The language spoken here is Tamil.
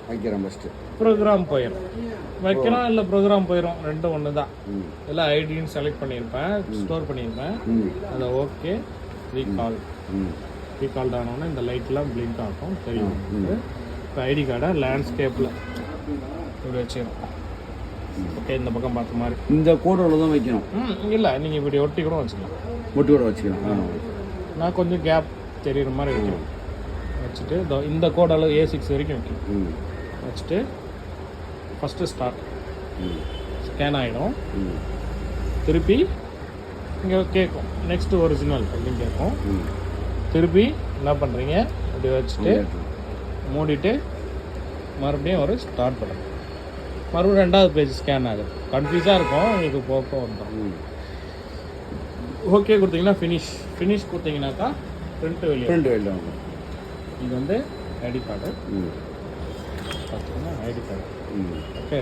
வைக்கிறேன் ஃபஸ்ட்டு. ப்ரோக்ராம் போயிடும். வைக்கலாம் இல்லை ப்ரோக்ராம் போயிடும், ரெண்டும் ஒன்று தான். எல்லாம் ஐடின்னு செலக்ட் பண்ணியிருப்பேன், ஸ்டோர் பண்ணியிருப்பேன். அதை ஓகே ரீகால் ஆனோடனே இந்த லைட்லாம் பிளிங்க் ஆகும், தெரியும். இப்போ ஐடி கார்டை லேண்ட்ஸ்கேப்பில் இப்படி வச்சிடும். ஓகே, இந்த பக்கம் பார்த்த மாதிரி இந்த கோடோட தான் வைக்கணும். இல்லை, நீங்கள் இப்படி ஒட்டி கூட வச்சுக்கலாம். ஒட்டி கூட வச்சுக்கலாம். நான் கொஞ்சம் கேப் தெரியுற மாதிரி வைக்கணும். வச்சுட்டு இந்த கோட் அளவு A6 வரைக்கும் வைக்கணும். வச்சுட்டு ஃபஸ்ட்டு ஸ்டார்ட் ஸ்கேன் ஆகிடும். திருப்பி இங்கே கேட்கும் நெக்ஸ்ட்டு ஒரிஜினல் அப்படின்னு கேட்கும். திருப்பி என்ன பண்ணுறீங்க, அப்படி வச்சுட்டு மூடிட்டு மறுபடியும் ஒரு ஸ்டார்ட் பண்ணுங்க. மறுபடியும் ரெண்டாவது பேஜ் ஸ்கேன் ஆகுது. கன்ஃபியூஸாக இருக்கும் உங்களுக்கு, போக வந்துடும். ஓகே கொடுத்தீங்கன்னா ஃபினிஷ் கொடுத்தீங்கன்னாக்கா பிரிண்ட் வெளியே வாங்க. இது வந்து ஐடி கார்டு பார்த்தீங்கன்னா ஐடி கார்டு. ஓகே,